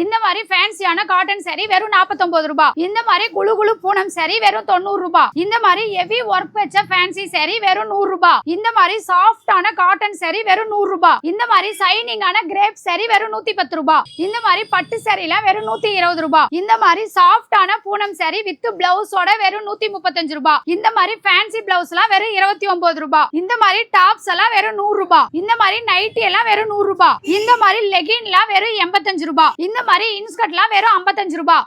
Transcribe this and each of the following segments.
இந்த மாதிரி ஃபேன்சியான cotton saree வெறும் 49 ரூபாய். இந்த மாதிரி குளு குளு பூனம் saree வெறும் 90 ரூபாய். இந்த மாதிரி ஹெவி ஒர்க் வச்ச ஃபேன்சி saree வெறும் 100 ரூபாய். இந்த மாதிரி சாஃப்டான காட்டன் saree வெறும் 100 ரூபாய். இந்த மாதிரி சைனிங்கான கிரேப் saree வெறும் 110 ரூபாய். இந்த மாதிரி பட்டு சாரீல வெறும் 120 ரூபாய். இந்த மாதிரி சாஃப்டான பூனம் saree வித் பிளவுஸோட வெறும் 135 ரூபாய். இந்த மாதிரி ஃபேன்சி பிளவுஸ்லாம் வெறும் 29 ரூபாய். இந்த மாதிரி டாப்ஸ் எல்லாம் வெறும் 100 ரூபாய். இந்த மாதிரி நைட்டி எல்லாம் வெறும் 100 ரூபாய். இந்த மாதிரி லெகின்லாம் வெறும் 85 ரூபாய். இந்த மாதிரி இன்ஸ்கர்ட்லாம் வெறும் 55 ரூபாய்.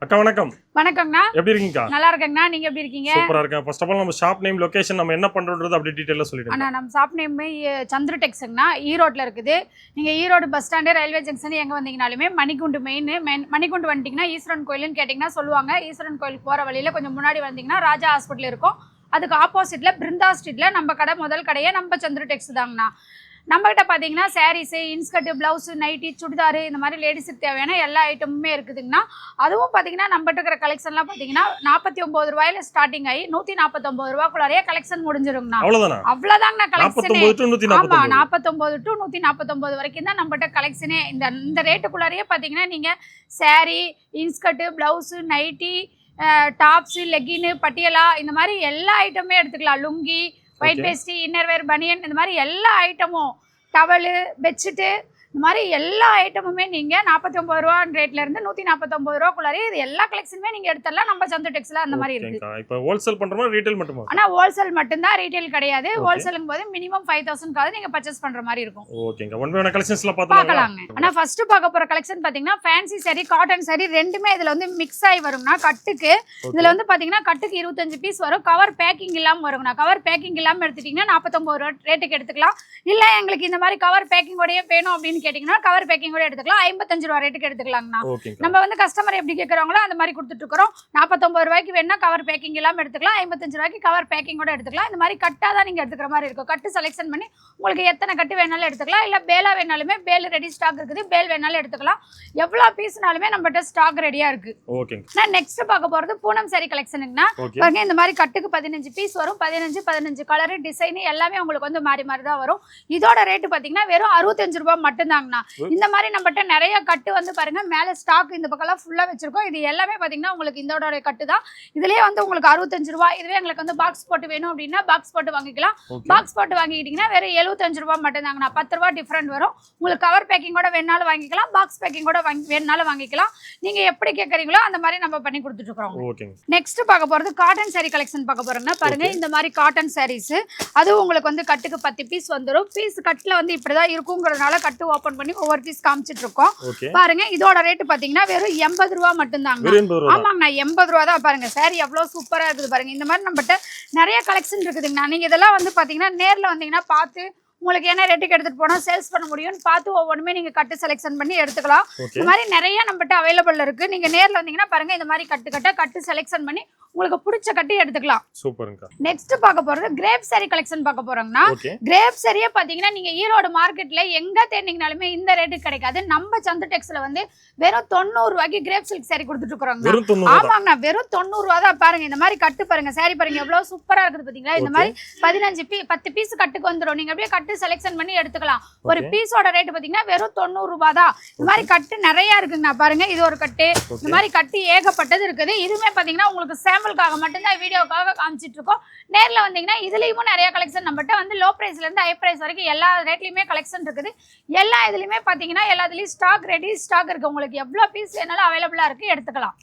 அக்கா வணக்கம். வணக்கம்ண்ணா. எப்படி இருக்கீங்க? நல்லா இருக்கேங்கண்ணா. நீங்க எப்படி இருக்கீங்க? சூப்பரா இருக்கேன். ஃபர்ஸ்ட் ஆஃப் ஆல் நம்ம ஷாப் நேம், லொகேஷன், நம்ம என்ன பண்றோம்ன்றது அப்படியே டீடைலா சொல்லிடுங்க. அண்ணா நம்ம ஷாப் நேம் சந்திர டெக்ஸ்ங்கண்ணா. ஈரோட்ல இருக்குது. நீங்க Erode bus stand railway junction எங்க வந்தீங்கனாலுமே மணிக்குண்டு மணிக்குண்டு வந்துட்டீங்கன்னா ஈஸ்வரன் கோயில்னு கேட்டிங்கன்னா சொல்லுவாங்க. ஈஸ்வரன் கோயிலுக்கு போற வழியில கொஞ்சம் முன்னாடி வந்தீங்கன்னா ராஜா ஹாஸ்பிட்டல் இருக்கும். அதுக்கு ஆப்போசிட்ல பிருந்தா ஸ்ட்ரீட்ல நம்ம கடை, முதல் கடையே நம்ம சந்திர டெக்ஸ் தாங்கண்ணா. நம்மகிட்ட பார்த்தீங்கன்னா sarees, inskirt, blouse, nightie, churidar, இந்த மாதிரி லேடிஸுக்கு தேவையான எல்லா ஐட்டமுமே இருக்குதுங்கண்ணா. அதுவும் பார்த்தீங்கன்னா நம்மகிட்ட இருக்கிற கலெக்ஷன்லாம் பார்த்தீங்கன்னா 49 ரூபாயில ஸ்டார்டிங் ஆகி 149 ரூபாய்க்குள்ளாரையே கலெக்ஷன் முடிஞ்சிருங்கண்ணா. அவ்வளோதாங்கண்ணா கலெக்ஷன். ஆமாம், 49 to 149 வரைக்கும் தான் நம்மகிட்ட கலெக்ஷனே. இந்த ரேட்டுக்குள்ளாரையே பார்த்தீங்கன்னா நீங்கள் sari, inskirt, blouse, nighty, tops, leggings, Patiala, இந்த மாதிரி எல்லா ஐட்டமுமே எடுத்துக்கலாம். லுங்கி, ஒயிட் பேஸ்டி, இன்னர்வேர், பனியன், இந்த மாதிரி எல்லா ஐட்டமும், டவலு, பெட்ஷீட்டு, இந்த மாதிரி எல்லா ஐட்டமுமே நீங்கள் 49 ரூபா ரேட்ல இருந்து 149 ரூபாக்குள்ளாரே இது எல்லா கலெக்ஷனுமே நீங்கள் எடுத்துடலாம். நம்ம சந்திர டெக்ஸ்ல அந்த மாதிரி இருக்கு. இப்போ ஹோல்சேல் பண்றோமா ரீட்டைல் மட்டுமா? ஆனா ஹோல்சேல் மட்டும்தான், ரீட்டைல் கிடையாது. ஹோல்சேலுங்க போது மினிமம் 5000 நீங்க பர்ச்சேஸ் பண்ற மாதிரி இருக்கும். ஓகேங்க. ஒன் பை ஒன் கலெக்ஷன்ஸ்லாம் பார்க்கலாங்க. ஆனா ஃபர்ஸ்ட் பார்க்க போற கலெக்ஷன் பாத்தீங்கன்னா ஃபேன்சி saree, காட்டன் saree ரெண்டுமே இதுல வந்து மிக்ஸ் ஆகி வரும்னா. கட்டுக்கு இதுல வந்து பாத்தீங்கன்னா கட்டுக்கு 25 பீஸ் வரும். கவர் பேக்கிங் இல்லாம வரும்னா. கவர் பேக்கிங் இல்லாம எடுத்துட்டீங்கன்னா 49 ரூபா ரேட்டுக்கு எடுத்துக்கலாம். இல்ல எங்களுக்கு இந்த மாதிரி கவர் பேக்கிங் ஓடயே வேணும் அப்படின்னு கேட்டீங்கன்னா கவர் பேக்கிங் கூட எடுத்துக்கலாம். 55 ரூபா ரேட்டுக்கு எடுத்துக்கலாங்கண்ணா. நம்ம வந்து கஸ்டமர் எப்படி கேட்கறாங்களோ அந்த மாதிரி கொடுத்துட்டு இருக்கிறோம். 49 ரூபாய்க்கு வேணா கவர் பேக்கிங் இல்லாம எடுத்துக்கலாம். 55 ரூபாய்க்கு கவர் பேக்கிங் கூட எடுத்துக்கலாம். இந்த மாதிரி கட்டா தான் நீங்க எடுத்துக்கிற மாதிரி இருக்கும். கட்டு செலக்ஷன் பண்ணி உங்களுக்கு எத்தனை கட்டு வேணாலும் எடுத்துக்கலாம். இல்ல பேலா வேணாலுமே பேல் ரெடி ஸ்டாக் இருக்குது. பேல் வேணாலும் எடுத்துக்கலாம். எவ்வளவு பீஸ்னாலுமே நம்மகிட்ட ஸ்டாக் ரெடியா இருக்கு. நான் நெக்ஸ்ட் பார்க்க போறது பூனம் saree கலெக்ஷனுங்கண்ணா. பாருங்க, இந்த மாதிரி கட்டுக்கு 15 பீஸ் வரும். 15 கலர், டிசைன் எல்லாமே உங்களுக்கு வந்து மாறி மாறி தான் வரும். இதோட ரேட்டு பாத்தீங்கன்னா வெறும் 65 ரூபாய் மட்டும்தாங்கண்ணா. இந்த மாதிரி நம்மகிட்ட நிறைய கட்டு வந்து பாருங்க, மேல ஸ்டாக் இந்த பக்கம்லாம் ஃபுல்லா வச்சிருக்கோம். இது எல்லாமே பாத்தீங்கன்னா உங்களுக்கு இதோட கட்டு தான். இதுலயே வந்து உங்களுக்கு 65 ரூபாய். இதுவே எங்களுக்கு வந்து பாக்ஸ் போட்டு வேணும் அப்படின்னா பாக்ஸ் போட்டு வாங்கிக்கலாம். பாக்ஸ் போட்டு வாங்கிக்கிட்டீங்கன்னா வெறும் 75 ரூபாய் மட்டும்தாங்கண்ணா. 10 ரூபாய் டிஃபரெண்ட் வரும். உங்களுக்கு கவர் பேக்கிங் கூட வேணாலும் வாங்கிக்கலாம், பாக்ஸ் பேக்கிங் கூட வேணாலும் வாங்கிக்கலாம். நீங்க எப்படி கேட்கறீங்களோ அந்த மாதிரி நம்ம பண்ணி கொடுத்துட்டு இருக்கோம். நெக்ஸ்ட் பார்க்க போறது காட்டன் saree கலெக்ஷன் பார்க்க போறோம்னா. பாருங்க, இந்த மாதிரி காட்டன் sarees, அது உங்களுக்கு வந்து கட்டுக்கு 10 பீஸ் வந்துடும். பீஸ் கட்டுல வந்து இப்படிதான் இருக்குங்கிறதுனால கட்டு ஓபன் பண்ணி ஒவ்வொரு பீஸ் காமிச்சிட்டு இருக்கோம். பாருங்க, இதோட ரேட் பாத்தீங்கன்னா வெறும் 80 ரூபாய் மட்டும்தாங்க. ஆமாங்கண்ணா, 80 ரூபாய் தான். பாருங்க சாரி எவ்வளவு சூப்பரா இருக்குது பாருங்க. இந்த மாதிரி நம்மகிட்ட நிறைய கலெக்ஷன் இருக்குதுங்கண்ணா. நீங்க இதெல்லாம் வந்து பாத்தீங்கன்னா நேர்ல வந்தீங்கன்னா பார்த்து உங்களுக்கு என்ன ரேட்டுக்கு எடுத்துட்டு போனா சேல்ஸ் பண்ண முடியும்னு பார்த்து ஒவ்வொன்றுமே நீங்க கட்டு செலக்ஷன் பண்ணி எடுத்துக்கலாம். இந்த மாதிரி நிறைய நம்மகிட்ட அவைலபிள் இருக்கு. நீங்க நேர்ல வந்தீங்கன்னா பாருங்க, இந்த மாதிரி கட்டு செலக்ஷன் பண்ணி உங்களுக்கு பிடிச்ச கட்டி எடுத்துக்கலாம். சூப்பர்ங்க. நெக்ஸ்ட் பார்க்க போறது கிரேப் saree கலெக்ஷன் பார்க்க போறோம்னா. கிரேப் saree பாத்தீங்கன்னா நீங்க ஈரோடு மார்க்கெட்ல எங்க தேடிங்கனாலுமே இந்த ரேட்டுக்கு கிடைக்காது. நம்ம சந்திர டெக்ஸ்ல வந்து வெறும் 90 ரூபாய்க்கு கிரேப் சில்க் saree கொடுத்துட்டு இருக்கோம். ஆமாங்கண்ணா, வெறும் 90 ரூபா தான். பாருங்க, இந்த மாதிரி கட்டு பாருங்க, saree பாருங்க எவ்வளவு சூப்பரா இருக்குது பாத்தீங்களா. இந்த மாதிரி 10 பீஸ் கட்டுக்கு வந்துடும். நீங்க அப்படியே கட்டு செலக்ஷன் பண்ணி எடுத்துக்கலாம். ஒரு பீஸோட ரேட் பாத்தீங்கன்னா வெறும் 90 ரூபாய் தான். இந்த மாதிரி கட்டு நிறைய இருக்குங்கண்ணா. பாருங்க, இது ஒரு கட்டு, இந்த மாதிரி கட்டு ஏகப்பட்டது இருக்குது. இதுவுமே பாத்தீங்கன்னா உங்களுக்கு சாம்பிளுக்காக மட்டும்தான், வீடியோக்காக காமிச்சிட்டு இருக்கோம். நேர்ல வந்தீங்கன்னா இதுலயும் நிறைய கலெக்ஷன் நம்மகிட்ட வந்து லோ பிரைஸ்ல இருந்து ஹை பிரைஸ் வரைக்கும் எல்லா ரேட்லயுமே கலெக்ஷன் இருக்குது. எல்லா இதுலயுமே பாத்தீங்கன்னா எல்லாத்துலயும் ஸ்டாக் ரெடி ஸ்டாக் இருக்கு. உங்களுக்கு எவ்வளவு பீஸ் வேணாலும் அவைலபிளா இருக்கு, எடுத்துக்கலாம்.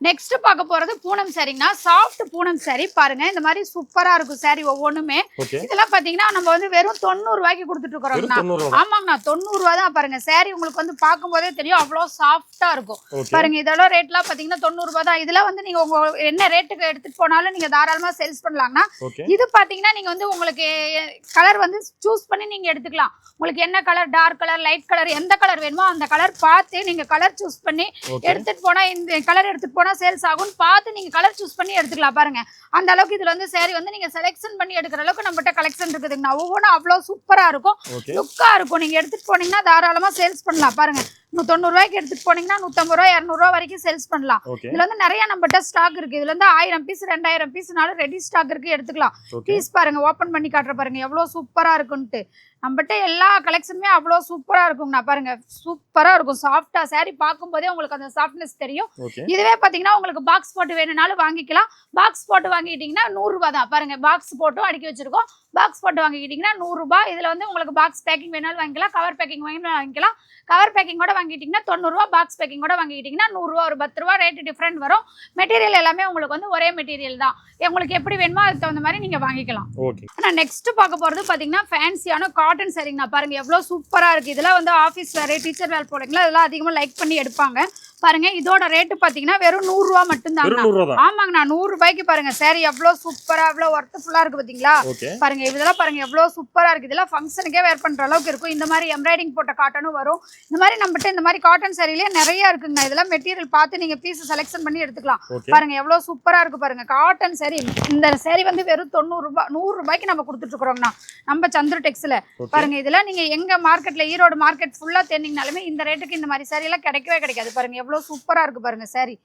நெக்ஸ்ட் பார்க்க போறது பூனம் சாரிங்கண்ணா. சாஃப்ட் பூனம் saree பாருங்க, இந்த மாதிரி சூப்பரா இருக்கும் saree ஒவ்வொன்றுமே. இதெல்லாம் பாத்தீங்கன்னா நம்ம வந்து வெறும் 90 ரூபாய்க்கு கொடுத்துட்டு இருக்கோம். ஆமாங்கண்ணா, 90 ரூபாய் தான். பாருங்க saree உங்களுக்கு வந்து பார்க்கும் போதே தெரியும் அவ்வளவு சாஃப்டா இருக்கும். பாருங்க, இதோட ரேட்லாம் பாத்தீங்கன்னா 90 ரூபாய் தான். இதுல வந்து நீங்க உங்க என்ன ரேட்டுக்கு எடுத்துட்டு போனாலும் நீங்க தாராளமா சேல்ஸ் பண்ணலாம்னா. இது பாத்தீங்கன்னா நீங்க வந்து உங்களுக்கு கலர் வந்து சூஸ் பண்ணி நீங்க எடுத்துக்கலாம். உங்களுக்கு என்ன colour, dark colour, light colour, எந்த கலர் வேணுமோ அந்த கலர் பார்த்து நீங்க கலர் சூஸ் பண்ணி எடுத்துட்டு போனா, இந்த கலர் எடுத்துட்டு போனா சேல்ஸ் ஆகும்னு பார்த்து நீங்க கலர் சூஸ் பண்ணி எடுத்துக்கலாம். பாருங்க, அந்த அளவுக்கு இதுல வந்து saree வந்து நீங்க செலக்ஷன் பண்ணி எடுக்கிற அளவுக்கு நம்மகிட்ட கலெக்ஷன் இருக்குதுங்கண்ணா. ஒவ்வொன்றும் அவ்வளவு சூப்பரா இருக்கும், லுக்கா இருக்கும். நீங்க எடுத்துட்டு போனீங்கன்னா தாராளமா சேல்ஸ் பண்ணலாம். பாருங்க, 90 ரூபாய்க்கு எடுத்துட்டு போனீங்கன்னா 150 ரூபாய் 200 ரூபாய் வரைக்கும் சேல்ஸ் பண்ணலாம். இதுல வந்து நிறைய நம்மகிட்ட ஸ்டாக் இருக்கு. இதுல இருந்து 1000 பீஸ் 2000 பீஸ்னாலும் ரெடி ஸ்டாக் இருக்கு, எடுத்துக்கலாம். பீஸ் பாருங்க, ஓபன் பண்ணி காட்டுற பாருங்க எவ்வளவு சூப்பரா இருக்குன்ட்டு. நம்மகிட்ட எல்லா கலெக்ஷனுமே அவ்வளோ சூப்பரா இருக்குங்கண்ணா. பாருங்க சூப்பரா இருக்கும், சாஃப்டா saree பார்க்கும்போதே உங்களுக்கு அந்த சாஃப்ட்னஸ் தெரியும். இதுவே பாத்தீங்கன்னா உங்களுக்கு பாக்ஸ் போட்டு வேணும்னாலும் வாங்கிக்கலாம். பாக்ஸ் போட்டு வாங்கிட்டீங்கன்னா 100 ரூபாய் தான். பாருங்க பாக்ஸ் போட்டும் அடுக்கி வச்சிருக்கோம். பாக்ஸ் போட்டு வாங்கிக்கிட்டீங்கன்னா 100 ரூபாய். இதுல வந்து உங்களுக்கு பாக்ஸ் பேக்கிங் வேணாலும் வாங்கிக்கலாம், கவர் பேக்கிங் வாங்கிக்கலாம். கவர் பேக்கிங் கூட வாங்கிட்டீங்கன்னா 90 ரூபாய், பாக்ஸ் பேக்கிங் கூட வாங்கிட்டீங்கன்னா 100 ரூபாய், ஒரு 10 ரூபாய் ரேட் டிஃபரெண்ட் வரும். மெட்டீரியல் எல்லாமே உங்களுக்கு வந்து ஒரே மெட்டீரியல் தான். உங்களுக்கு எப்படி வேணுமோ அதுக்கு தகுந்த மாதிரி நீங்க வாங்கிக்கலாம். நான் நெக்ஸ்ட் பார்க்க போறது பாத்தீங்கன்னா ஃபேன்சியான காட்டன் சாரீங்க. பாருங்க எவ்வளவு சூப்பரா இருக்கு. இதெல்லாம் வந்து ஆஃபீஸ் வேர், டீச்சர் வேர் போடுறீங்களா, அதெல்லாம் அதிகமா லைக் பண்ணி எடுப்பாங்க. பாருங்க இதோட ரேட்டு பாத்தீங்கன்னா வெறும் 100 ரூபாய் மட்டும் தான். ஆமாங்கண்ணா 100 ரூபாய்க்கு பாருங்க saree எவ்வளவு சூப்பரா எவ்வளவு ஒர்த்ஃபுல்லா இருக்கு பாத்தீங்களா. பாருங்க இதெல்லாம் பாருங்க எவ்வளவு சூப்பரா இருக்கு. இதெல்லாம் ஃபங்க்ஷனுக்கே வேர் பண்ற அளவுக்கு இருக்கும். இந்த மாதிரி எம்ப்ராய்டிங் போட்ட காட்டனும் வரும். இந்த மாதிரி நம்மகிட்ட இந்த மாதிரி காட்டன் சாரிலேயே நிறைய இருக்குங்க. இதெல்லாம் மெட்டீரியல் பார்த்து நீங்க பீஸ் செலக்ஷன் பண்ணி எடுத்துக்கலாம். பாருங்க எவ்வளவு சூப்பரா இருக்கு பாருங்க காட்டன் saree. இந்த saree வந்து வெறும் 90 ரூபாய் 100 ரூபாய்க்கு நம்ம கொடுத்துட்டு இருக்கோம்னா நம்ம சந்துரு டெக்ஸ்ல. பாருங்க இதெல்லாம் நீங்க எங்க மார்க்கெட்ல ஈரோடு மார்க்கெட் ஃபுல்லா தேர்ந்தீங்கனாலுமே இந்த ரேட்டுக்கு இந்த மாதிரி saree எல்லாம் கிடைக்கவே கிடைக்காது. பாருங்க எவ்வளவு சூப்பரா இருக்கு பாருங்க saree,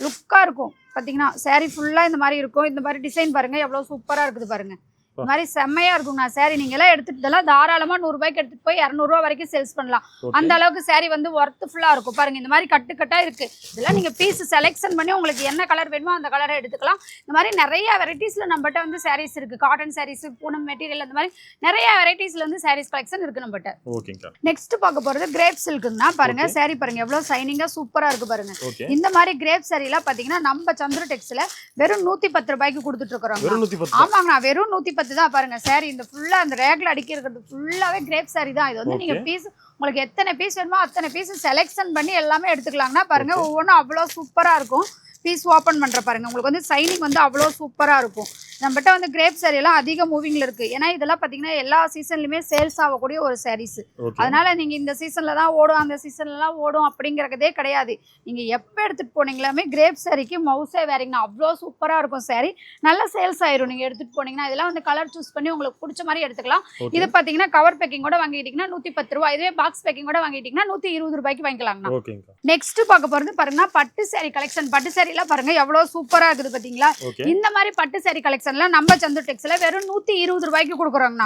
லுக்கா இருக்கும். பாத்தீங்கன்னா saree ஃபுல்லா இந்த மாதிரி இருக்கும். இந்த மாதிரி டிசைன் பாருங்க எவ்வளவு சூப்பரா இருக்குது பாருங்க. இந்த மாதிரி செம்மையா இருக்கும்ண்ணா saree. நீங்க எல்லாம் எடுத்துட்டு தாராளமா 100 ரூபாய்க்கு எடுத்துட்டு போய் 200 ரூபாய் வரைக்கும் சேல்ஸ் பண்ணலாம். அந்த அளவுக்கு saree வந்து ஒர்த்ஃபுல்லா இருக்கும். பாருங்க இந்த மாதிரி கட்டா இருக்கு. இதெல்லாம் நீங்க பீஸ் செலக்ஷன் பண்ணி உங்களுக்கு என்ன கலர் வேணுமோ அந்த கலரை எடுத்துக்கலாம். இந்த மாதிரி நிறைய வெரைட்டிஸ்ல நம்மகிட்ட வந்து sarees இருக்கு. காட்டன் sarees, பூனம் மெட்டீரியல், அந்த மாதிரி நிறைய வெரைட்டிஸ்ல வந்து sarees கலெக்ஷன் இருக்கு நம்மகிட்ட. நெக்ஸ்ட் பார்க்க போறது கிரேப் சில்க்னா. பாருங்க saree பாருங்க எவ்வளவு ஷைனிங்கா சூப்பரா இருக்கு பாருங்க. இந்த மாதிரி கிரேப் saree எல்லாம் பாத்தீங்கன்னா நம்ம சந்திர டெக்ஸ்ல வெறும் 110 ரூபாய்க்கு கொடுத்துட்டு இருக்கோம். ஆமாங்கண்ணா வெறும் 110 தான். பாருங்க saree இந்த ஃபுல்லா அந்த ரேக்ல அடுக்கி இருக்கிறது ஃபுல்லாவே கிரேப் saree தான். இது வந்து நீங்க பீஸ் உங்களுக்கு எத்தனை பீஸ் வேணுமோ அத்தனை பீஸ் செலக்ஷன் பண்ணி எல்லாமே எடுத்துக்கலாம்னா. பாருங்க ஒவ்வொன்றும் அவ்வளோ சூப்பரா இருக்கும். பீஸ் ஓப்பன் பண்ற பாருங்க உங்களுக்கு வந்து சைனிங் வந்து அவ்வளோ சூப்பரா இருக்கும். நம்மகிட்ட வந்து கிரேப் saree எல்லாம் அதிக மூவிங்ல இருக்கு. ஏன்னா இதெல்லாம் பாத்தீங்கன்னா எல்லா சீசன்லயுமே சேல்ஸ் ஆகக்கூடிய ஒரு sarees. அதனால நீங்க இந்த சீசன்ல தான் ஓடும் அந்த சீசன்ல எல்லாம் ஓடும் அப்படிங்கறதே கிடையாது. நீங்க எப்ப எடுத்துட்டு போனீங்களாமே கிரேப் சாரிக்கு மவுசே வேறீங்கன்னா அவ்வளோ சூப்பரா இருக்கும் saree. நல்ல சேல்ஸ் ஆயிரும். நீங்க எடுத்துட்டு போனீங்கன்னா இதெல்லாம் வந்து கலர் சூஸ் பண்ணி உங்களுக்கு பிடிச்ச மாதிரி எடுத்துக்கலாம். இது பாத்தீங்கன்னா கவர் பேக்கிங் கூட வாங்கிட்டீங்கன்னா 110 ரூபாய். இதுவே பாக்ஸ் பேக்கிங் கூட வாங்கிட்டீங்கன்னா 120 ரூபாய்க்கு வாங்கிக்கலாங்க. நெக்ஸ்ட் பார்க்க போறது பாருங்க பட்டு saree கலெக்ஷன். பட்டு saree எல்லாம் பாருங்க எவ்வளவு சூப்பரா இருக்குது பாத்தீங்களா. இந்த மாதிரி பட்டு saree கலெக்ஷன் நம்ம சந்து டெக்ஸ்ல வெறும் 120 ரூபாய்க்கு கொடுக்குறோம்னா.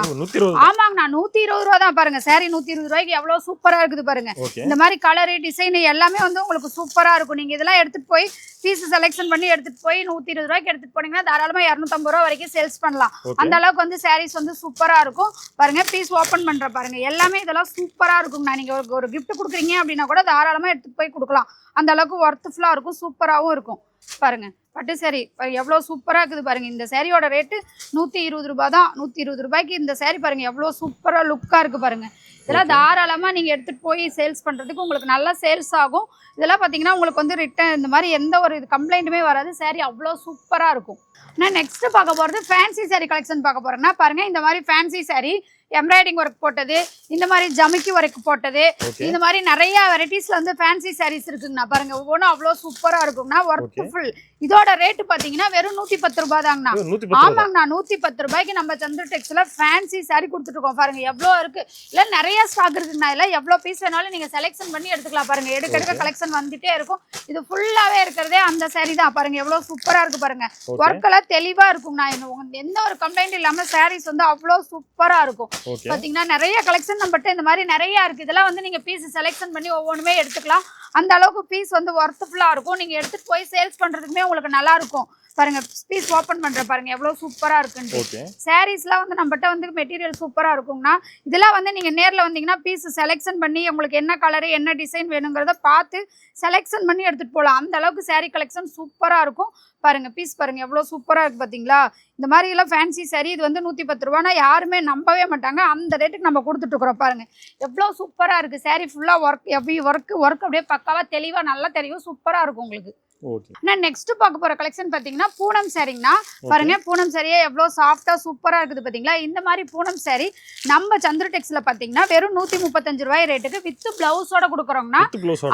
ஆமாங்கண்ணா 120 ரூபாய் தான். பாருங்க saree 120 ரூபாய்க்கு எவ்வளவு சூப்பரா இருக்குது பாருங்க. இந்த மாதிரி கலர் டிசைன் எல்லாமே வந்து உங்களுக்கு சூப்பரா இருக்கும். நீங்க இதெல்லாம் எடுத்துட்டு போய் பீஸ் செலக்ஷன் பண்ணி எடுத்துட்டு போய் 120 ரூபாய்க்கு எடுத்துட்டு போனீங்கன்னா தாராளமா 250 ரூபாய் வரைக்கும் சேல்ஸ் பண்ணலாம். அந்த அளவுக்கு வந்து sarees வந்து சூப்பரா இருக்கும். பாருங்க பீஸ் ஓபன் பண்ற பாருங்க எல்லாமே இதெல்லாம் சூப்பரா இருக்கும்ண்ணா. நீங்க ஒரு கிஃப்ட் கொடுக்குறீங்க அப்படின்னா கூட தாராளமா எடுத்துட்டு போய் கொடுக்கலாம். அந்த அளவுக்கு ஒர்த்ஃபுல்லா இருக்கும், சூப்பராகவும் இருக்கும். பாருங்க பட்டு saree எவ்வளவு சூப்பரா இருக்குது பாருங்க. இந்த சாரியோட ரேட்டு 120 ரூபாய் தான். 120 ரூபாய்க்கு இந்த saree பாருங்க எவ்வளவு சூப்பரா லுக்கா இருக்கு பாருங்க. இதெல்லாம் தாராளமா நீங்க எடுத்துட்டு போய் சேல்ஸ் பண்றதுக்கு உங்களுக்கு நல்லா சேல்ஸ் ஆகும். இதெல்லாம் பாத்தீங்கன்னா உங்களுக்கு வந்து ரிட்டர்ன் இந்த மாதிரி எந்த ஒரு கம்ப்ளைண்ட்டுமே வராது. saree அவ்வளோ சூப்பரா இருக்கும். நான் நெக்ஸ்ட் பார்க்க போறது ஃபேன்சி saree கலெக்ஷன் பார்க்க போறேன்னா பாருங்க இந்த மாதிரி ஃபேன்சி saree எம்ப்ராய்டிங் ஒர்க் போட்டது, இந்த மாதிரி ஜமிக்கி ஒர்க் போட்டது, இந்த மாதிரி நிறைய வெரைட்டிஸ்ல வந்து ஃபேன்சி sarees இருக்குங்கண்ணா. பாருங்க ஒவ்வொன்றும் அவ்வளோ சூப்பரா இருக்குங்கண்ணா. ஒர்த்ஃபுல். இதோட ரேட்டு பாத்தீங்கன்னா வெறும் 110 ரூபாய் தாங்கண்ணா. ஆமாங்கண்ணா 110 ரூபாய்க்கு நம்ம சந்திர டெக்ஸ்ல ஃபேன்சி saree கொடுத்துட்டு இருக்கோம். பாருங்க எவ்வளோ இருக்கு. இல்ல நிறைய ஸ்டாக் இருக்குங்கண்ணா. இல்ல எவ்வளோ பீஸ் வேணாலும் நீங்க செலக்ஷன் பண்ணி எடுத்துக்கலாம். பாருங்க எடுக்க கலெக்ஷன் வந்துட்டே இருக்கும். இது ஃபுல்லாவே இருக்கிறதே அந்த saree தான். பாருங்க எவ்வளவு சூப்பரா இருக்கு பாருங்க. ஒர்க் எல்லாம் தெளிவா இருக்குங்கண்ணா. எந்த ஒரு கம்ப்ளைண்ட் இல்லாம sarees வந்து அவ்வளோ சூப்பரா இருக்கும். பாத்தீங்கன்னா நிறைய கலெக்ஷன் நம்மகிட்ட இந்த மாதிரி நிறைய இருக்கு. இதெல்லாம் வந்து நீங்க பீஸ் செலக்ஷன் பண்ணி ஒவ்வொன்றுமே எடுத்துக்கலாம். அந்த அளவுக்கு பீஸ் வந்து ஒர்த்ஃபுல்லா இருக்கும். நீங்க எடுத்துட்டு போய் சேல்ஸ் பண்றதுக்குமே உங்களுக்கு நல்லா இருக்கும். பாருங்க பீஸ் ஓபன் பண்ற பாருங்க எவ்வளவு சூப்பரா இருக்குன்னு. சாரீஸ்லாம் வந்து நம்மகிட்ட வந்து மெட்டீரியல் சூப்பரா இருக்குங்கண்ணா. இதெல்லாம் வந்து நீங்க நேர்ல வந்தீங்கன்னா பீஸ் செலக்ஷன் பண்ணி உங்களுக்கு என்ன கலரு என்ன டிசைன் வேணுங்கிறத பார்த்து செலக்ஷன் பண்ணி எடுத்துட்டு போகலாம். அந்த அளவுக்கு saree கலெக்ஷன் சூப்பரா இருக்கும். பாருங்க பீஸ் பாருங்க எவ்வளவு சூப்பரா இருக்கு பாத்தீங்களா. இந்த மாதிரி எல்லாம் ஃபேன்சி saree இது வந்து 110 ரூபானா யாருமே நம்பவே மாட்டாங்க. அந்த ரேட்டுக்கு நம்ம கொடுத்துட்டு இருக்கிறோம். பாருங்க எவ்வளவு சூப்பரா இருக்கு. saree ஃபுல்லா ஒர்க் அப்படியே பக்காவா தெளிவா நல்லா தெரியும். சூப்பரா இருக்கும் உங்களுக்கு. நெக்ஸ்ட் பார்க்க போற கலெக்ஷன் பாத்தீங்கன்னா பூனம் சாரிங்கண்ணா. பாருங்க பூனம் சாரியே எவ்வளவு சாஃப்டா சூப்பரா இருக்குது பாத்தீங்களா. இந்த மாதிரி பூனம் சாரி நம்ம சந்திர டெக்ஸ்ல பாத்தீங்கன்னா வெறும் 135 ரூபாய் ரேட்டுக்கு வித் பிளவுஸோட கொடுக்குறோம்னா.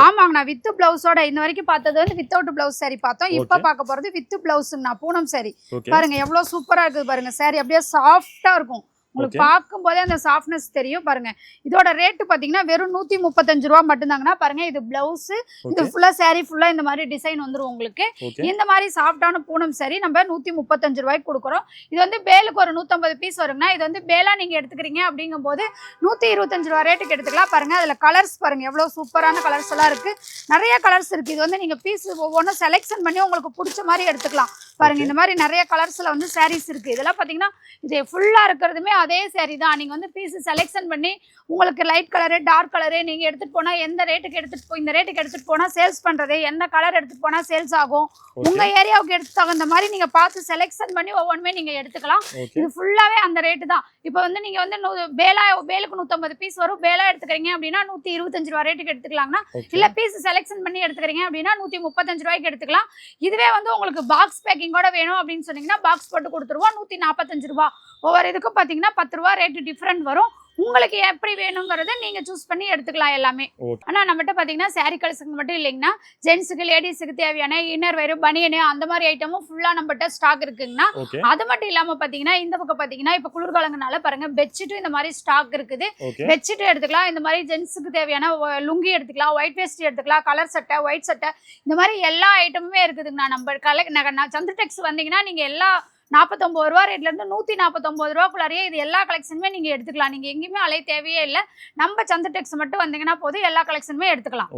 ஆமாங்கண்ணா வித் பிளவுஸோட. இந்த வரைக்கும் பார்த்தது வந்து வித்தவுட் பிளவுஸ் சாரி பார்த்தோம். இப்ப பார்க்க போறது வித் பிளவுஸ்ங்கண்ணா பூனம் சாரி. பாருங்க எவ்வளவு சூப்பரா இருக்குது பாருங்க. சாரி அப்படியே சாஃப்டா இருக்கும். உங்களுக்கு பார்க்கும்போதே அந்த சாஃப்ட்னஸ் தெரியும் பாருங்க. இதோட ரேட் பாத்தீங்கன்னா வெறும் 135 ரூபா மட்டும்தாங்கண்ணா. பாருங்க இது பிளவுஸ், இது ஃபுல்லா saree ஃபுல்லா இந்த மாதிரி டிசைன் வந்துரும் உங்களுக்கு. இந்த மாதிரி சாஃப்டான பூனம் saree நம்ம 135 ரூபாய்க்கு கொடுக்குறோம். இது வந்து பேலுக்கு ஒரு 150 பீஸ் வருங்கண்ணா. இது வந்து பேலா நீங்க எடுத்துக்கிறீங்க அப்படிங்கும்போது 125 ரூபா ரேட்டுக்கு எடுத்துக்கலாம். பாருங்க அதுல கலர்ஸ் பாருங்க எவ்வளவு சூப்பரான கலர்ஸ் எல்லாம் இருக்கு. நிறைய கலர்ஸ் இருக்கு. இது வந்து நீங்க பீஸ் ஒவ்வொன்றும் செலெக்ஷன் பண்ணி உங்களுக்கு பிடிச்ச மாதிரி எடுத்துக்கலாம். பாருங்க இந்த மாதிரி நிறைய கலர்ஸ்ல வந்து sarees இருக்கு. இதெல்லாம் பாத்தீங்கன்னா இது ஃபுல்லா இருக்கிறதுமே அதே saree தான். நீங்க வந்து பீஸ் செலெக்ஷன் பண்ணி உங்களுக்கு லைட் கலரு டார்க் கலரு நீங்க எடுத்துட்டு போனா எந்த ரேட்டுக்கு இந்த ரேட்டுக்கு எடுத்துட்டு போனா சேல்ஸ் பண்றது, எந்த கலர் எடுத்துட்டு போனா சேல்ஸ் ஆகும், உங்க ஏரியாவுக்கு எடுத்து தகுந்த மாதிரி நீங்க பார்த்து செலெக்ஷன் பண்ணி ஒவ்வொன்றுமே நீங்க எடுத்துக்கலாம். இது ஃபுல்லாவே அந்த ரேட்டு தான். இப்போ வந்து நீங்க வந்து பேலுக்கு 150 பீஸ் வரும். பேலா எடுத்துக்கிறீங்க அப்படின்னா 125 ரூபா ரேட்டுக்கு எடுத்துக்கலாம்னா, இல்ல பீஸ் செலெக்ஷன் பண்ணி எடுத்துக்கிறீங்க அப்படின்னா 135 ரூபாய்க்கு எடுத்துக்கலாம். இதுவே வந்து உங்களுக்கு பாக்ஸ் பேக்கிங் கூட வேணும் அப்படின்னு சொன்னீங்கன்னா பாக்ஸ் போட்டு கொடுத்துருவோம் 145 ரூபா. ஒவ்வொரு இதுக்கும் பாத்தீங்கன்னா 10 ரூபா ரேட்டு டிஃபரெண்ட் வரும். உங்களுக்கு எப்படி வேணுங்கிறத நீங்க சூஸ் பண்ணி எடுத்துக்கலாம் எல்லாமே. ஆனா நம்மகிட்ட பாத்தீங்கன்னா saree கலெக்ஷன் மட்டும் இல்லைங்கன்னா ஜென்ஸுக்கு லேடிஸுக்கு தேவையான இன்னர் வேறு பனியனு அந்த மாதிரி ஐட்டமும் ஃபுல்லா நம்மகிட்ட ஸ்டாக் இருக்குங்கண்ணா. அது மட்டும் இல்லாம பாத்தீங்கன்னா இந்த பக்கம் பாத்தீங்கன்னா இப்ப குளிர்காலங்கனால பாருங்க பெட்ஷீட் இந்த மாதிரி ஸ்டாக் இருக்குது. பெட்ஷீட் எடுத்துக்கலாம். இந்த மாதிரி ஜென்ஸுக்கு தேவையான லுங்கி எடுத்துக்கலாம், ஒயிட் வேஸ்ட் எடுத்துக்கலாம், கலர் சட்டை, ஒயிட் சட்டை, இந்த மாதிரி எல்லா ஐட்டமுமே இருக்குதுங்கண்ணா. நம்ம சந்திரடெக்ஸ் வந்தீங்கன்னா நீங்க எல்லா 49 ரூபா ரேட்ல இருந்து 149 ரூபாக்குள்ளாரியே இது எல்லா கலெக்ஷனுமே நீங்க எடுத்துக்கலாம். நீங்க எங்கேயுமே அலைய தேவையே இல்லை. நம்ம சந்திரடெக்ஸ் மட்டும் வந்தீங்கன்னா போதும் எல்லா கலெக்ஷனுமே எடுத்துக்கலாம்.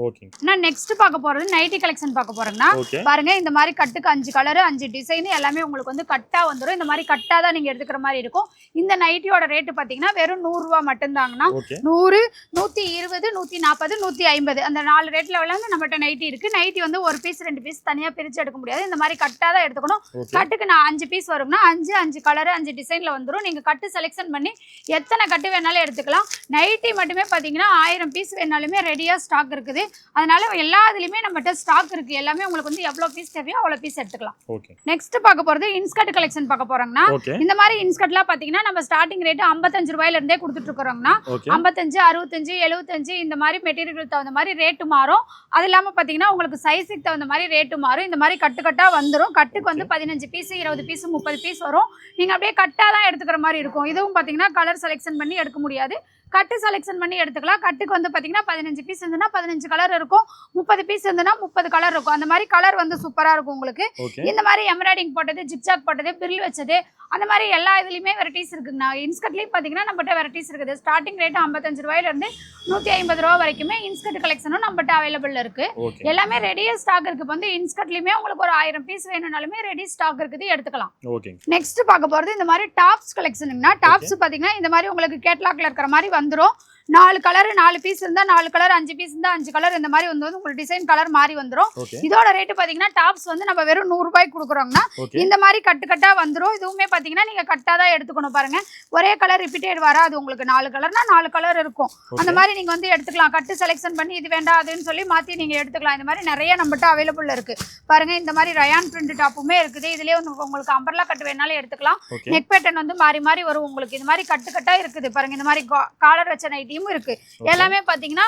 நான் நெக்ஸ்ட் பார்க்க போறது நைட்டி கலெக்ஷன் பார்க்க போறேன்னா பாருங்க இந்த மாதிரி கட்டுக்கு 5 கலர் 5 டிசைன் எல்லாமே உங்களுக்கு வந்து கட்டா வந்துடும். இந்த மாதிரி கட்டா தான் நீங்க எடுத்துக்கிற மாதிரி இருக்கும். இந்த நைட்டியோட ரேட்டு பாத்தீங்கன்னா வெறும் 100 ரூபா மட்டும்தாங்கண்ணா. 100, 120, 140, 150 அந்த 4 ரேட்ல வந்து நம்மகிட்ட நைட்டி இருக்கு. நைட்டி வந்து ஒரு பீஸ் 2 பீஸ் தனியா பிரிச்சு எடுக்க முடியாது. இந்த மாதிரி கட்டா தான் எடுத்துக்கணும். கட்டுக்கு நான் 5 பீஸ் வரும். 5 கலர் 5 டிசைன்ல வந்துரும். நீங்க கட்டு செலெக்ஷன் பண்ணி எத்தனை கட்டு வேணாலும் எடுத்துக்கலாம். நைட்டி மட்டுமே பாத்தீங்கன்னா 1000 பீஸ் வேணாலுமே ரெடியா ஸ்டாக் இருக்குது. அதனால எல்லா இதுலயுமே நம்மகிட்ட ஸ்டாக் இருக்கு. எல்லாமே உங்களுக்கு வந்து எவ்வளவு பீஸ் தேவையோ அவ்வளவு பீஸ் எடுத்துக்கலாம். நெக்ஸ்ட் பார்க்க போறது இன்ஸ்கர்ட் கலெக்ஷன் பார்க்க போறோம்னா இந்த மாதிரி இன்ஸ்கர்ட்லாம் பாத்தீங்கன்னா நம்ம ஸ்டார்டிங் ரேட் 55 ரூபாயில இருந்தே கொடுத்துட்டு இருக்கோம்னா 55, 65, 75 இந்த மாதிரி மெட்டீரியல் தகுந்த மாதிரி ரேட்டு மாறும். அது இல்லாம பாத்தீங்கன்னா உங்களுக்கு சைஸுக்கு தகுந்த மாதிரி ரேட்டு மாறும். இந்த மாதிரி கட்டா வந்துரும். கட்டுக்கு வந்து 15 பீஸ் 20 பீஸ் 30 பீஸ் வரும். நீங்க அப்படியே கட்டா தான் எடுத்துக்கிற மாதிரி இருக்கும். இதுவும் பாத்தீங்கன்னா கலர் செலெக்ஷன் பண்ணி எடுக்க முடியாது. கட்டு செலெக்ஷன் பண்ணி எடுத்துக்கலாம். கட்டுக்கு வந்து பாத்தீங்கன்னா 15 பீஸ் இருந்ததுன்னா 15 கலர் இருக்கும். 30 பீஸ் இருந்ததுன்னா 30 கலர் இருக்கும். அந்த மாதிரி கலர் வந்து சூப்பரா இருக்கும் உங்களுக்கு. இந்த மாதிரி எம்ப்ராய்டிங் போட்டது, ஜிக்ஜாக் போட்டது, பிரில் வச்சது, அந்த மாதிரி எல்லா இதுலயுமே வெரைட்டிஸ் இருக்குங்கண்ணா. இன்ஸ்கர்ட்லயும் பாத்தீங்கன்னா நம்மகிட்ட வெரைட்டிஸ் இருக்குது. ஸ்டார்டிங் ரேட் 55 ரூபாயில இருந்து 150 ரூபா வரைக்குமே இன்ஸ்கர்ட் கலெக்ஷனும் நம்மகிட்ட அவைலபிள் இருக்கு. எல்லாமே ரெடியா ஸ்டாக் இருக்கு. வந்து இன்ஸ்கர்ட்லயுமே உங்களுக்கு ஒரு 1000 பீஸ் வேணும்னாலுமே ரெடி ஸ்டாக் இருக்குது, எடுத்துக்கலாம். நெக்ஸ்ட் பார்க்க போறது இந்த மாதிரி டாப்ஸ் கலெக்ஷனுங்கண்ணா. டாப்ஸ் பாத்தீங்கன்னா இந்த மாதிரி உங்களுக்கு கேட்லாக்ல இருக்கிற மாதிரி வந்துரும். 4 கலர் 4 பீஸ் இருந்தா 4 கலர், 5 பீஸ் இருந்தா 5 கலர், இந்த மாதிரி வந்து உங்களுக்கு டிசைன் கலர் மாறி வந்துரும். இதோட ரேட் பாத்தீங்கன்னா டாப்ஸ் வந்து நம்ம வெறும் 100 ரூபாய்க்கு கொடுக்குறோம்னா இந்த மாதிரி கட்டா வந்துரும். இதுவுமே பாத்தீங்கன்னா நீங்க கட்டா தான் எடுத்துக்கணும். பாருங்க ஒரே கலர் ரிப்பீட்டட் வராது. உங்களுக்கு 4 கலர்னா 4 கலர் இருக்கும். அந்த மாதிரி நீங்க வந்து எடுத்துக்கலாம். கட்டு செலெக்ஷன் பண்ணி இது வேண்டாம் அதுன்னு சொல்லி மாத்தி நீங்க எடுத்துக்கலாம். இந்த மாதிரி நிறைய நம்மகிட்ட அவைலபிள் இருக்கு. பாருங்க இந்த மாதிரி ரயான் பிரிண்ட் டாப்புமே இருக்குது. இதுலயே வந்து உங்களுக்கு அம்பர்லா கட்டு வேணாலும் எடுத்துக்கலாம். நெக் பேட்டர்ன் வந்து மாறி மாறி வரும் உங்களுக்கு. இந்த மாதிரி கட்டா இருக்குது. பாருங்க இந்த மாதிரி காலர் வச்ச நைட்டியும் இருக்கு. எல்லாமே பாத்தீங்கன்னா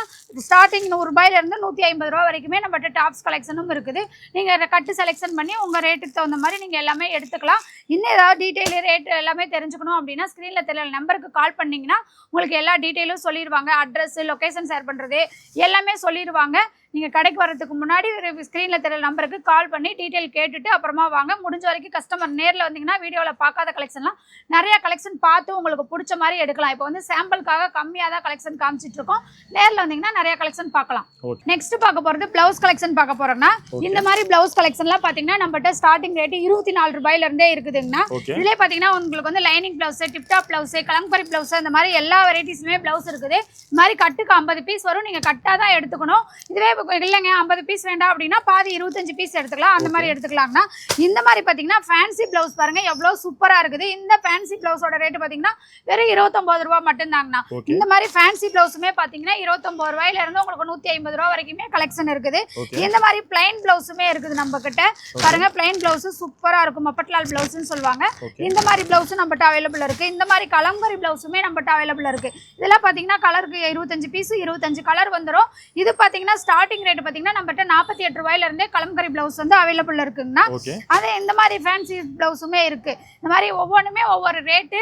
ஸ்டார்டிங் 100 ரூபாயில இருந்து 150 ரூபாய் வரைக்குமே நம்மகிட்ட டாப்ஸ் கலெக்ஷனும் இருக்குது. நீங்க கட்டு செலெக்ஷன் பண்ணி உங்க ரேட்டுக்கு தகுந்த மாதிரி நீங்க எல்லாமே எடுத்துக்கலாம். இன்னும் ஏதாவது டீடைல் ரேட் எல்லாமே தெரிஞ்சுக்கணும் அப்படின்னா ஸ்கிரீன்ல தெரியல நம்பருக்கு கால் பண்ணீங்கன்னா உங்களுக்கு எல்லா டீடைலும் சொல்லிடுவாங்க. அட்ரஸ், லொகேஷன் ஷேர் பண்றது எல்லாமே சொல்லிடுவாங்க. நீங்க கடைக்கு வரதுக்கு முன்னாடி ஸ்கிரீன்ல தெரியல நம்பருக்கு கால் பண்ணி டீடைல் கேட்டுட்டு அப்புறமா வாங்க. முடிஞ்ச வரைக்கும் கஸ்டமர் நேர்ல வந்தீங்கன்னா வீடியோல பார்க்காத கலெக்ஷன்லாம் நிறைய கலெக்ஷன் பார்த்து உங்களுக்கு பிடிச்ச மாதிரி எடுக்கலாம். இப்போ வந்து சாம்பிளுக்காக கம்மியாக தான் கலெக்ஷன் காமிச்சிட்டு இருக்கோம். நேர்ல வந்தீங்கன்னா நிறைய கலெக்ஷன் பார்க்கலாம். நெக்ஸ்ட் பார்க்க போறது பிளவுஸ் கலெக்ஷன் பார்க்க போறோம்னா இந்த மாதிரி பிளவுஸ் கலெக்ஷன்லாம் பாத்தீங்கன்னா நம்மகிட்ட ஸ்டார்டிங் ரேட் 24 ரூபாயில இருந்தே இருக்குதுங்கன்னா இதுல பாத்தீங்கன்னா உங்களுக்கு வந்து lining blouse, tiptop blouse, Kalamkari blouse, இந்த மாதிரி எல்லா வெரைட்டிஸுமே பிளவுஸ் இருக்குது. இந்த மாதிரி கட்டுக்கு 50 பீஸ் வரும். நீங்க கட்டா தான் எடுத்துக்கணும். இதுவே இல்லைங்க 50 பீஸ் வேண்டாம் அப்படின்னா பாதி 25 பீஸ் எடுத்துக்கலாம். அந்த மாதிரி எடுத்துக்கலாம்னா இந்த மாதிரி பாத்தீங்கன்னா ஃபேன்சி பிளவுஸ் பாருங்க எவ்வளவு சூப்பரா இருக்குது. இந்த ஃபேன்சி பிளவுஸோட ரேட் பாத்தீங்கன்னா வெறும் 29 ரூபாய் மட்டும்தாங்கண்ணா. இந்த மாதிரி ஃபேன்சி பிளவுஸுமே பாத்தீங்கன்னா 29 ரூபாயில இருந்து உங்களுக்கு 150 ரூபாய் வரைக்குமே கலெக்ஷன் இருக்குது. இந்த மாதிரி பிளைன் பிளவுஸுமே இருக்குது நம்ம கிட்ட. பாருங்க பிளைன் பிளவுஸ் சூப்பரா இருக்கும். மப்பட்லால் பிளவுஸ்னு சொல்லுவாங்க. இந்த மாதிரி பிளவுஸ் நம்மகிட்ட அவைலபிள் இருக்கு. இந்த மாதிரி கலங்கரி பிளவுஸுமே நம்மகிட்ட அவைலபிள் இருக்கு. இதெல்லாம் பாத்தீங்கன்னா கலருக்கு 25 பீஸ் 25 கலர் வந்துடும். இது பாத்தீங்கன்னா ஸ்டார்டிங் ஸ்டார்டிங் ரேட் பாத்தீங்கன்னா நம்மகிட்ட 48 ரூபாயில இருந்தே கலம்கரி பிளவுஸ் வந்து அவைலபிள் இருக்குங்கண்ணா. ஓகே. அதே இந்த மாதிரி ஃபேன்சி பிளவுஸுமே இருக்கு. இந்த மாதிரி ஒவ்வொன்றுமே ஒவ்வொரு ரேட்டு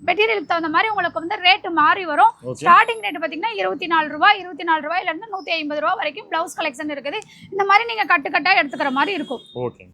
மெட்டீரியலுக்கு தகுந்த மாதிரி உங்களுக்கு வந்து ரேட்டு மாறி வரும். ஸ்டார்டிங் ரேட் பார்த்தீங்கன்னா 24 ரூபாய், 24 ரூபாயிலேருந்து 150 ரூபா வரைக்கும் பிளவுஸ் கலெக்ஷன் இருக்குது. இந்த மாதிரி நீங்கள் கட்டு கட்டாக எடுத்துக்கிற மாதிரி இருக்கும். ஓகே.